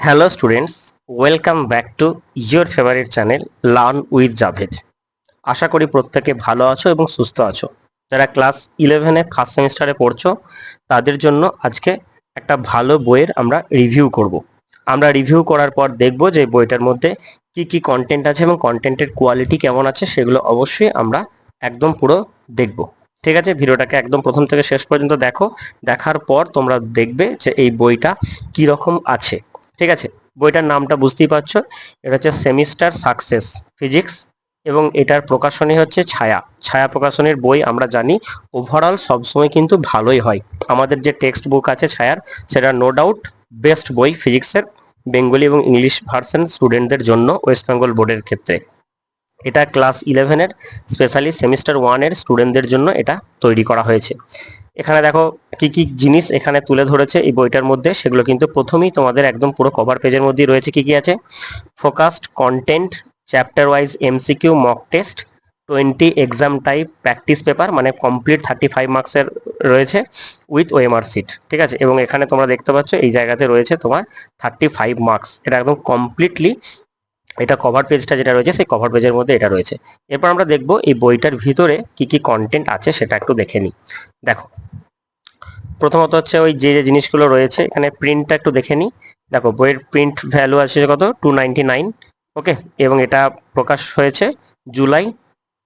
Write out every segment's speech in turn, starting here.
Hello students, welcome back to your favourite channel learn with Javed. আশা করি প্রত্যেকে ভালো আছো এবং সুস্থ আছো। যারা ক্লাস 11-এ ফার্স্ট সেমিস্টারে পড়ছো তাদের জন্য আজকে একটা ভালো বইয়ের আমরা রিভিউ করব। আমরা রিভিউ করার পর দেখব যে বইটার মধ্যে কি কি কন্টেন্ট আছে এবং কন্টেন্টের কোয়ালিটি কেমন আছে সেগুলো অবশ্যই আমরা একদম পুরো দেখব। ঠিক আছে, ভিডিওটাকে একদম প্রথম থেকে শেষ পর্যন্ত দেখো। দেখার পর তোমরা দেখবে যে এই বইটা কি রকম আছে। ঠিক আছে, বইটার নামটা বুঝতেই পারছো, এটা হচ্ছে সেমিস্টার সাকসেস ফিজিক্স এবং এটার প্রকাশনী হচ্ছে ছায়া। ছায়া প্রকাশনীর বই আমরা জানি ওভারঅল সবসময় কিন্তু ভালোই হয়। আমাদের যে টেক্সট বুক আছে ছায়ার, সেটা নো ডাউট বেস্ট বই ফিজিক্সের, বেঙ্গলি এবং ইংলিশ ভার্সন স্টুডেন্টদের জন্য ওয়েস্ট বেঙ্গল বোর্ডের ক্ষেত্রে। এটা ক্লাস 11-এর স্পেশালি সেমিস্টার 1-এর স্টুডেন্টদের জন্য এটা তৈরি করা হয়েছে। এখানে দেখো কি কি জিনিস এখানে তুলে ধরেছে এই বইটার মধ্যে, সেগুলো কিন্তু প্রথমেই তোমাদের একদম পুরো কভার পেজের মধ্যেই রয়েছে। কি কি আছে? Focused content, chapter wise MCQ, mock test, 20 exam type practice paper, মানে কমপ্লিট 35 মার্কসের রয়েছে উইথ ওএমআর সিট। ঠিক আছে, এবং এখানে তোমরা দেখতে পাচ্ছ এই জায়গাতে রয়েছে তোমার 35 মার্কস। এটা একদম কমপ্লিটলি, এটা কভার পেজটা যেটা রয়েছে সেই কভার পেজের মধ্যে এটা রয়েছে। এরপর আমরা দেখব এই বইটার ভিতরে কি কি কন্টেন্ট আছে সেটা একটু দেখে নিই। দেখো, প্রথমত হচ্ছে ওই যে যে জিনিসগুলো রয়েছে এখানে প্রিন্টটা একটু দেখে নিই। দেখো, বইয়ের প্রিন্ট ভ্যালু আছে কত? 299। ওকে, এবং এটা প্রকাশ হয়েছে জুলাই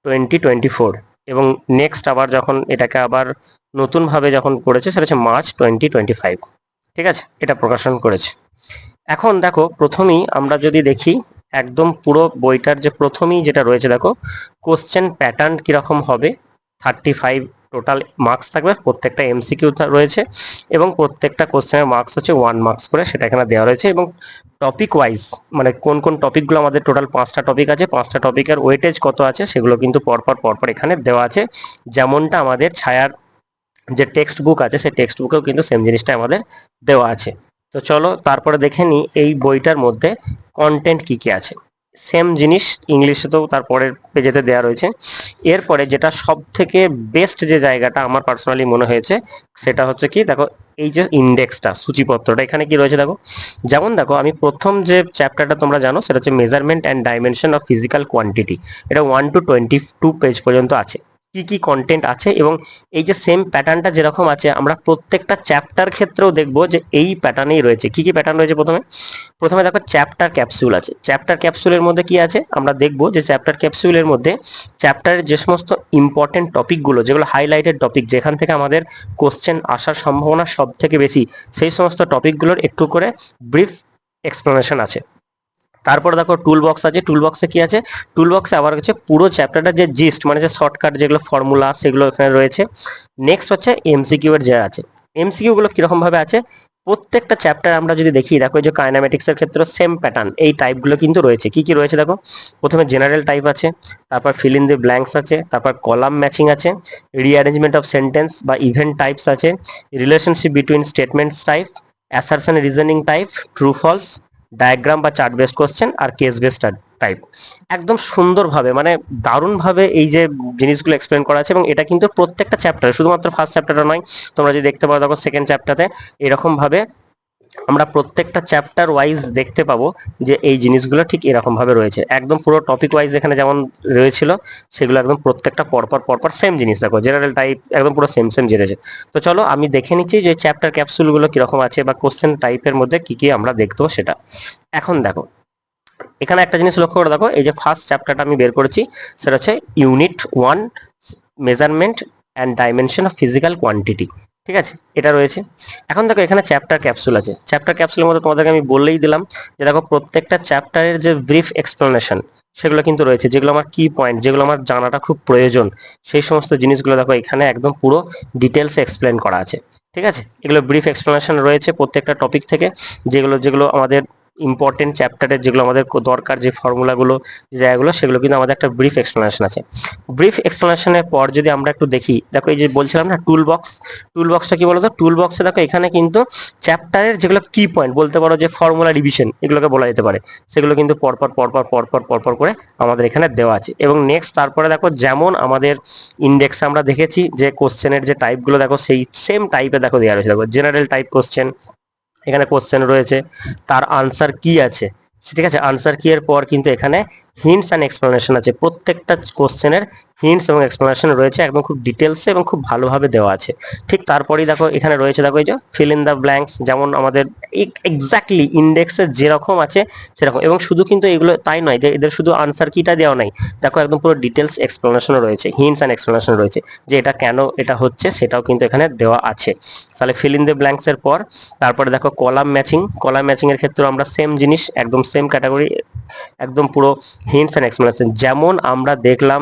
2024 এবং নেক্সট আবার যখন এটাকে আবার নতুনভাবে যখন করেছে সেটা হচ্ছে মার্চ 2025। ঠিক আছে, এটা প্রকাশন করেছে। এখন দেখো, প্রথমেই আমরা যদি দেখি একদম পুরো বইটার যে প্রথমেই যেটা রয়েছে, দেখো কোশ্চেন প্যাটার্ন কিরকম হবে। 35 টোটাল মার্কস থাকবে, প্রত্যেকটা এমসিকিউ রয়েছে এবং প্রত্যেকটা কোশ্চেনের মার্কস হচ্ছে 1 মার্কস করে, সেটা এখানে দেওয়া রয়েছে। এবং টপিক ওয়াইজ, মানে কোন কোন টপিকগুলো, আমাদের টোটাল 5টা টপিক আছে, 5টা টপিকের ওয়েটেজ কত আছে সেগুলো কিন্তু পরপর পরপর এখানে দেওয়া আছে। যেমনটা আমাদের ছায়ার যে টেক্সট বুক আছে সেই টেক্সট বুকেও কিন্তু সেম জিনিসটা আমাদের দেওয়া আছে। তো চলো তারপরে দেখে নিই এই বইটার মধ্যে কন্টেন্ট কি কি আছে। সেম জিনিস ইংলিশেতেও তারপরের পেজেতে দেওয়া রয়েছে। এরপরে যেটা সব থেকে বেস্ট যে জায়গাটা আমার পার্সোনালি মনে হয়েছে সেটা হচ্ছে কি, দেখো এই যে ইন্ডেক্সটা, সূচিপত্রটা এখানে কি রয়েছে দেখো। যেমন দেখো, আমি প্রথম যে চ্যাপ্টারটা তোমরা জানো সেটা হচ্ছে measurement and dimension of physical quantity. এটা 1 to 22 পেজ পর্যন্ত আছে, কি কি কন্টেন্ট আছে। এবং এই যে সেম প্যাটার্নটা যেরকম আছে আমরা প্রত্যেকটা চ্যাপ্টার ক্ষেত্রেও দেখবো যে এই প্যাটার্নেই রয়েছে। কি কি প্যাটার্ন রয়েছে? প্রথমে প্রথমে দেখো চ্যাপ্টার ক্যাপসুল আছে। চ্যাপ্টার ক্যাপসুলের মধ্যে কি আছে আমরা দেখবো যে চ্যাপ্টার ক্যাপসুলের মধ্যে চ্যাপ্টারের যে সমস্ত ইম্পর্টেন্ট টপিকগুলো, যেগুলো হাইলাইটেড টপিক, যেখান থেকে আমাদের কোশ্চেন আসার সম্ভাবনা সব থেকে বেশি, সেই সমস্ত টপিকগুলোর একটু করে ব্রিফ এক্সপ্লেনেশন আছে। তারপর দেখো টুল বক্স আছে। টুল বক্সে কি আছে? টুল বক্সে আবার হচ্ছে পুরো চ্যাপ্টারটা যে জিস্ট, মানে যে শর্টকাট যেগুলো ফর্মুলা সেগুলো এখানে রয়েছে। নেক্সট হচ্ছে এমসিকিউ এর যে আছে, এমসিকিউ গুলো কিরকম ভাবে আছে প্রত্যেকটা চ্যাপ্টার আমরা যদি দেখি, দেখো এই যে কাইনামেটিক্স এর ক্ষেত্রে সেম প্যাটার্ন, এই টাইপগুলো কিন্তু রয়েছে। কি কি রয়েছে দেখো, প্রথমে জেনারেল টাইপ আছে, তারপর ফিল ইন দি ব্ল্যাঙ্কস আছে, তারপর কলাম ম্যাচিং আছে, রিঅ্যারেঞ্জমেন্ট অফ সেন্টেন্স বা ইভেন্ট টাইপস আছে, relationship between statements type, assertion reasoning type, true false, diagram বা চার্ট বেসড কোশ্চেন আর কেস বেসড টাইপ। একদম সুন্দরভাবে, মানে দারুণভাবে এই যে জিনিসগুলো এক্সপ্লেন করা আছে। এবং এটা কিন্তু প্রত্যেকটা চ্যাপ্টার, শুধুমাত্র ফার্স্ট চ্যাপ্টারটা নয়, তোমরা যদি দেখতে পারো দেখো সেকেন্ড চ্যাপ্টারে এরকম ভাবে আমরা প্রত্যেকটা চ্যাপ্টার ওয়াইজ দেখতে পাবো যে এই জিনিসগুলো ঠিক এরকম ভাবে রয়েছে। একদম পুরো টপিক ওয়াইজ এখানে যেমন রয়েছিল সেগুলো একদম প্রত্যেকটা পরপর পরপর সেম জিনিস, দেখো জেনারেল টাইপ একদম পুরো সেম সেম জিনিস। তো চলো আমি দেখে নিচ্ছি যে চ্যাপ্টার ক্যাপসুলগুলো কিরকম আছে বা কোশ্চেন টাইপের মধ্যে কি কি আমরা দেখবো সেটা। এখন দেখো, এখানে একটা জিনিস লক্ষ্য করে দেখো, এই যে ফার্স্ট চ্যাপ্টারটা আমি বের করেছি সেটা হচ্ছে unit 1, measurement and dimension of physical quantity. ঠিক আছে, এটা রয়েছে। এখন দেখো এখানে চ্যাপ্টার ক্যাপসুল আছে। চ্যাপ্টার ক্যাপসুলের মধ্যে তোমাদেরকে আমি বললেই দিলাম যে দেখো প্রত্যেকটা চ্যাপ্টারের যে ব্রিফ এক্সপ্লেনেশন সেগুলো কিন্তু রয়েছে, যেগুলো আমার কি পয়েন্ট, যেগুলো আমার জানাটা খুব প্রয়োজন, সেই সমস্ত জিনিসগুলো দেখো এখানে একদম পুরো ডিটেলসে এক্সপ্লেন করা আছে। ঠিক আছে, এগুলো ব্রিফ এক্সপ্লেনেশন রয়েছে প্রত্যেকটা টপিক থেকে, যেগুলো যেগুলো আমাদের ইম্পর্টেন্ট চ্যাপ্টারের, যেগুলো আমাদের দরকার, যে ফর্মুলাগুলো, যে জায়গাগুলো, সেগুলো কিন্তু আমাদের একটা ব্রিফ এক্সপ্লেনেশন আছে। ব্রিফ এক্সপ্লেনেশনের পর যদি আমরা একটু দেখি, দেখো এই যে বলছিলাম না টুল বক্স, টুল বক্সটা কি বলতো, টুল বক্সে দেখো এখানে কিন্তু চ্যাপ্টারের যেগুলো কি পয়েন্ট বলতে পারো, যে ফর্মুলা রিভিশন এগুলোকে বলা যেতে পারে, সেগুলো কিন্তু পরপর পরপর পরপর পরপর করে আমাদের এখানে দেওয়া আছে। এবং নেক্সট তারপরে দেখো যেমন আমাদের ইন্ডেক্সে আমরা দেখেছি যে কোশ্চেনের যে টাইপগুলো দেখো সেই সেম টাইপে দেখো দেওয়া রয়েছে। দেখো জেনারেল টাইপ কোশ্চেন, এখানে কোশ্চেন রয়েছে, তার আনসার কি আছে, ঠিক আছে, আনসার কি এর পর কিন্তু এখানে হিন্টস অ্যান্ড এক্সপ্লেনেশন আছে। প্রত্যেকটা কোশ্চেনের হিন্টস এবং এক্সপ্লেনেশন রয়েছে, একদম খুব ডিটেলসে এবং খুব ভালোভাবে দেওয়া আছে। ঠিক তারপরেই দেখো এখানে রয়েছে, দেখো এই যে ফিল ইন দ্য ব্ল্যাঙ্কস, যেমন আমাদের এক্স্যাক্টলি ইন্ডেক্সে যেরকম আছে সেরকম। এবং শুধু কিন্তু এগুলো তাই নয় যে এদের শুধু আনসার কিটা দেওয়া নাই, দেখো একদম পুরো ডিটেলস এক্সপ্লেনেশনও রয়েছে, হিন্টস অ্যান্ড এক্সপ্লেনেশন রয়েছে যে এটা কেন এটা হচ্ছে সেটাও কিন্তু এখানে দেওয়া আছে। তাহলে ফিল ইন দ্য ব্ল্যাঙ্কস এর পর তারপরে দেখো কলাম ম্যাচিং। কলাম ম্যাচিং এর ক্ষেত্রে আমরা সেম জিনিস, একদম সেম ক্যাটাগরি, একদম পুরো হিন্টস অ্যান্ড এক্সপ্লেনেশন যেমন আমরা দেখলাম।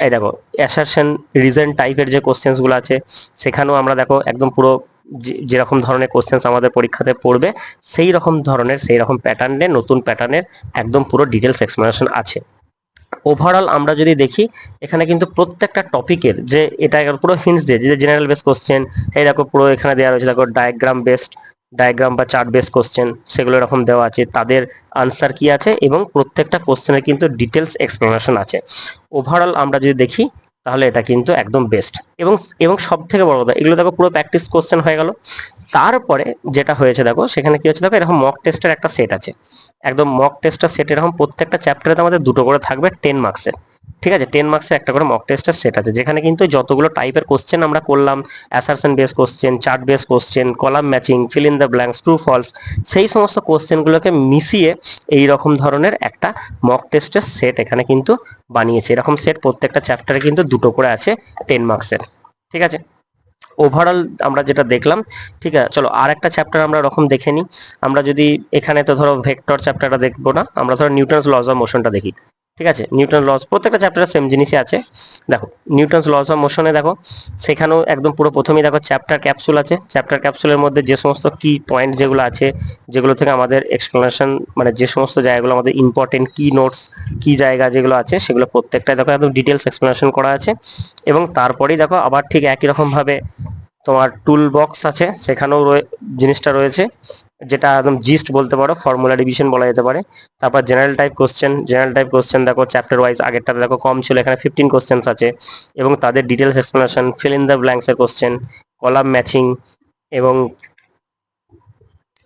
এই দেখো অ্যাসারশন রিজন টাইপের যে কোশ্চেন্স গুলো আছে সেখানেও আমরা দেখো একদম পুরো যেরকম ধরনের কোশ্চেন্স আমাদের পরীক্ষাতে পড়বে সেই রকম ধরনের, সেই রকম প্যাটার্নে, নতুন প্যাটার্নের একদম পুরো ডিটেলস এক্সপ্লেনেশন আছে। ওভারঅল আমরা যদি দেখি এখানে কিন্তু প্রত্যেকটা টপিকের যে এটা পুরো হিন্টস দিয়ে যে জেনারেল বেস কোশ্চেন, এই দেখো পুরো এখানে দেওয়া রয়েছে, দেখো ডায়াগ্রাম বেসড, ডায়াগ্রাম বা চার্ট বেস কোশ্চেন সেগুলো এরকম দেওয়া আছে, তাদের আনসার কি আছে এবং প্রত্যেকটা কোশ্চেনের কিন্তু ডিটেলস এক্সপ্লেনেশন আছে। ওভারঅল আমরা যদি দেখি তাহলে এটা কিন্তু একদম বেস্ট। এবং এবং সব থেকে বড় কথা, এগুলো দেখো পুরো প্র্যাকটিস কোশ্চেন হয়ে গেল। তারপরে যেটা হয়েছে দেখো সেখানে কি হচ্ছে, দেখো এরকম মক টেস্টের একটা সেট আছে, একদম মক টেস্টের সেট, এরকম প্রত্যেকটা চ্যাপ্টারে আমাদের দুটো করে থাকবে 10 মার্কসের, ঠিক আছে, 10 মার্কসের একটা করে মক টেস্টের সেট আছে, যেখানে কিন্তু যতগুলো টাইপের কোশ্চেন আমরা করলাম, assertion base question, chart base question, column matching, fill in the blanks, true false, সেই সমস্ত কোশ্চেনগুলোকে মিশিয়ে এই রকম ধরনের একটা মক টেস্টের সেট এখানে কিন্তু বানিয়েছে। এরকম সেট প্রত্যেকটা চ্যাপ্টারে কিন্তু দুটো করে আছে 10 মার্কসের, ঠিক আছে। ওভারঅল আমরা যেটা দেখলাম, ঠিক আছে, চলো আর একটা চ্যাপ্টার আমরা রকম দেখে নিই। আমরা যদি এখানে তো ধরো ভেক্টর চ্যাপ্টারটা দেখবো না, আমরা ধরো নিউটনস লজ অফ মোশনটা দেখি, ঠিক আছে। নিউটন লজ প্রত্যেকটা চ্যাপ্টারে সেম জিনিসই আছে। দেখো নিউটনস লজ অফ মোশনে দেখো সেখানেও একদম পুরো প্রথমেই দেখো চ্যাপ্টার ক্যাপসুল আছে, চ্যাপ্টার ক্যাপসুলের মধ্যে যে সমস্ত কি পয়েন্ট যেগুলো আছে, যেগুলো থেকে আমাদের এক্সপ্লেনেশন, মানে যে সমস্ত জায়গাগুলো আমাদের ইম্পর্টেন্ট কি নোটস, কি জায়গা যেগুলো আছে সেগুলো প্রত্যেকটাই দেখো একদম ডিটেলস এক্সপ্লেনেশন করা আছে। এবং তারপরেই দেখো আবার ঠিক একই রকম ভাবে তোমার টুল বক্স আছে, সেখানেও জিনিসটা রয়েছে, যেটা একদম জিস্ট বলতে পারো, ফর্মুলা ডিভিশন বলা যেতে পারে। তারপর general type question, general type question দেখো চ্যাপ্টার ওয়াইজ আগেরটা দেখো কম ছিল, এখানে 15 কোশ্চেন্স আছে এবং তাদের details explanation, feel in the blanks এর কোশ্চেন, কলাম ম্যাচিং এবং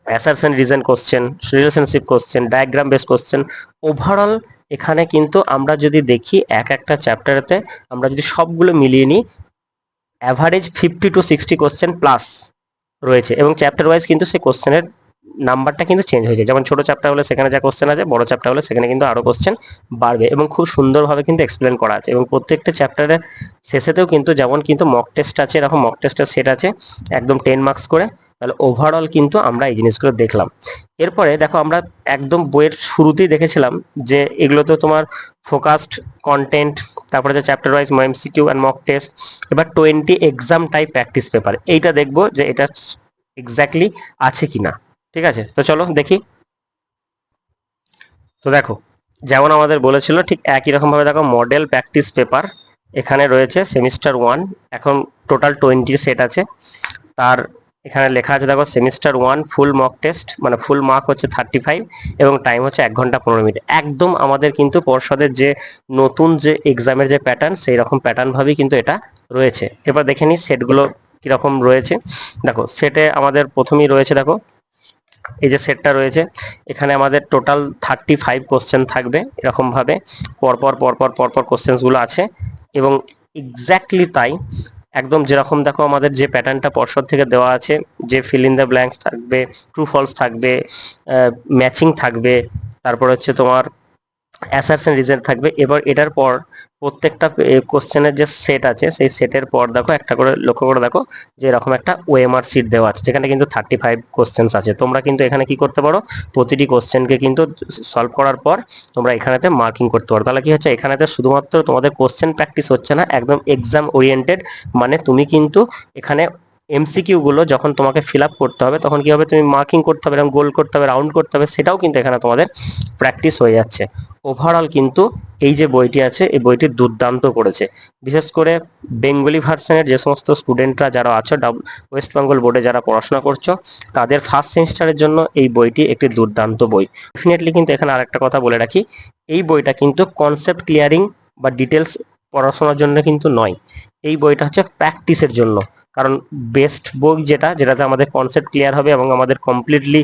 assertion reason question, relationship question, diagram base question. Overall এখানে কিন্তু আমরা যদি দেখি এক একটা চ্যাপ্টারেতে আমরা যদি সবগুলো মিলিয়ে নিই, অ্যাভারেজ 50 to 60 কোশ্চেন প্লাস রয়েছে। এবং চ্যাপ্টার ওয়াইজ কিন্তু সেই কোশ্চেনের নাম্বারটা কিন্তু চেঞ্জ হয়ে যায়, যেমন ছোট চ্যাপ্টার হলে সেখানে যা কোশ্চেন আছে, বড় চ্যাপ্টার হলে সেখানে কিন্তু আরো কোশ্চেন বাড়বে এবং খুব সুন্দরভাবে কিন্তু এক্সপ্লেন করা আছে। এবং প্রত্যেকটা চ্যাপ্টারের শেষেতেও কিন্তু যেমন কিন্তু মক টেস্ট আছে, এরকম মক টেস্টের সেট আছে একদম 10 মার্কস করে। তাহলে ওভারঅল কিন্তু আমরা এই জিনিসগুলো দেখলাম। এরপরে দেখো আমরা একদম বইয়ের শুরুতেই দেখেছিলাম যে এগুলোতে তোমার ফোকাসড কন্টেন্ট, তারপরে যে chapter wise MCQ and mock test, এবার 20 এক্সাম টাইপ প্র্যাকটিস পেপার, এইটা দেখবো যে এটা এক্স্যাক্টলি আছে কিনা, ঠিক আছে। তো চলো দেখি। তো দেখো যেমন আমাদের বলেছিল ঠিক একই রকম ভাবে দেখো মডেল প্র্যাকটিস পেপার এখানে রয়েছে সেমিস্টার 1, এখন টোটাল 20 সেট আছে। তার এখানে লেখা আছে দেখো সেমিস্টার 1 ফুল মক টেস্ট, মানে ফুল মার্ক হচ্ছে 35 এবং টাইম হচ্ছে 1 ঘন্টা 15 মিনিট। একদম আমাদের কিন্তু পর্ষদের যে নতুন যে এক্সামের যে প্যাটার্ন সেই রকম প্যাটার্ন ভাবেই কিন্তু এটা রয়েছে। এবার দেখে নিই সেটগুলো কিরকম রয়েছে। দেখো সেটে আমাদের প্রথমেই রয়েছে, দেখো এই যে সেটটা রয়েছে এখানে আমাদের টোটাল 35 কোশ্চেন থাকবে, এরকম ভাবে পরপর পরপর পরপর কোশ্চেন্স গুলো আছে। এবং এক্স্যাক্টলি তাই একদম যেরকম দেখো আমাদের যে প্যাটার্নটা পর্ষদ থেকে দেওয়া আছে, যে ফিল ইন দ্য ব্ল্যাঙ্কস থাকবে, ট্রু ফলস থাকবে, ম্যাচিং থাকবে, তারপর হচ্ছে তোমার অ্যাসারশন রিজন থাকবে। এবার এটার পর প্রত্যেকটা কোশ্চেনের যে সেট আছে সেই সেটের পর দেখো একটা করে লক্ষ্য করে দেখো যে এরকম একটা ওএমআর শিট দেওয়া আছে, যেখানে কিন্তু 35 কোশ্চেন্স আছে। তোমরা কিন্তু এখানে কি করতে পারো, প্রতিটি কোশ্চেনকে কিন্তু সলভ করার পর তোমরা এখানেতে মার্কিং করতে পারো। তাহলে কি হচ্ছে, এখানেতে শুধুমাত্র তোমাদের কোশ্চেন প্র্যাকটিস হচ্ছে না, একদম এক্সাম ওরিয়েন্টেড, মানে তুমি কিন্তু এখানে এমসিকিউ গুলো যখন তোমাকে ফিল আপ করতে হবে তখন কি হবে, তুমি মার্কিং করতে হবে এবং গোল করতে হবে, রাউন্ড করতে হবে, সেটাও কিন্তু এখানে তোমাদের প্র্যাকটিস হয়ে যাচ্ছে। ওভারঅল কিন্তু এই যে বইটি আছে এই বইটি দুর্দান্ত করেছে, বিশেষ করে বেঙ্গলি ভার্সনের যে সমস্ত স্টুডেন্টরা যারা আছো ওয়েস্ট বেঙ্গল বোর্ডে যারা পড়াশোনা করছো তাদের ফার্স্ট সেমিস্টারের জন্য এই বইটি একটি দুর্দান্ত বই। ডেফিনেটলি কিন্তু এখানে আরেকটা কথা বলে রাখি, এই বইটা কিন্তু কনসেপ্ট ক্লিয়ারিং বা ডিটেলস পড়াশোনার জন্য কিন্তু নয়, এই বইটা হচ্ছে প্র্যাকটিসের জন্য। কারণ বেস্ট বই যেটাতে আমাদের কনসেপ্ট ক্লিয়ার হবে এবং আমাদের কমপ্লিটলি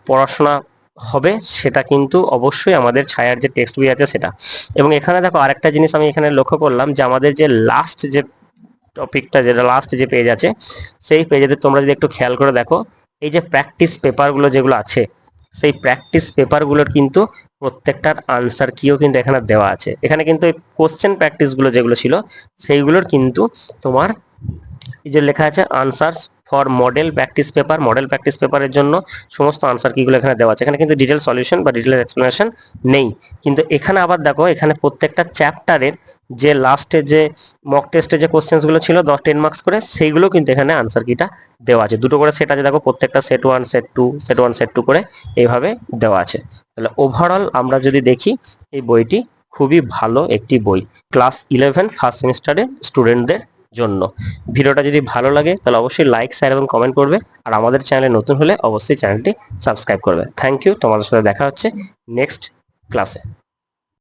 পড়াশোনা হবে, সেটা কিন্তু অবশ্যই আমাদের ছায়ার যে টেক্সট বই আছে সেটা। এবং এখানে দেখো আরেকটা জিনিস আমি এখানে লক্ষ্য করলাম যে আমাদের যে লাস্ট যে টপিকটা, যেটা লাস্ট যে পেজ আছে, সেই পেজেতে তোমরা যদি একটু খেয়াল করে দেখো, এই যে প্র্যাকটিস পেপারগুলো যেগুলো আছে, সেই প্র্যাকটিস পেপারগুলোর কিন্তু প্রত্যেকটার আনসার কিও কিন্তু এখানে দেওয়া আছে। এখানে কিন্তু এই কোশ্চেন প্র্যাকটিসগুলো যেগুলো ছিল সেইগুলোর কিন্তু তোমার এই যে লেখা আছে আনসার ফর মডেল প্র্যাকটিস পেপারের জন্য সমস্ত আনসার কিগুলো এখানে দেওয়া আছে। এখানে কিন্তু ডিটেল সলিউশন বা ডিটেল এক্সপ্লেনেশন নেই, কিন্তু এখানে আবার দেখো এখানে প্রত্যেকটা চ্যাপ্টারের যে লাস্টে যে মক টেস্টে যে কোশ্চেন্সগুলো ছিল 10-10 মার্কস করে, সেইগুলো কিন্তু এখানে আনসার কিটা দেওয়া আছে। দুটো করে সেট আছে, দেখো প্রত্যেকটা সেট 1 সেট 2 সেট 1 সেট 2 করে এইভাবে দেওয়া আছে। তাহলে ওভারঅল আমরা যদি দেখি এই বইটি খুবই ভালো একটি বই ক্লাস 11 ফার্স্ট সেমিস্টারের স্টুডেন্টদের জন্য। ভিডিওটা যদি ভালো লাগে তাহলে অবশ্যই লাইক, শেয়ার এবং কমেন্ট করবে, আর আমাদের চ্যানেলে নতুন হলে অবশ্যই চ্যানেলটি সাবস্ক্রাইব করবে। থ্যাংক ইউ, তোমাদের সাথে দেখা হচ্ছে নেক্সট ক্লাসে।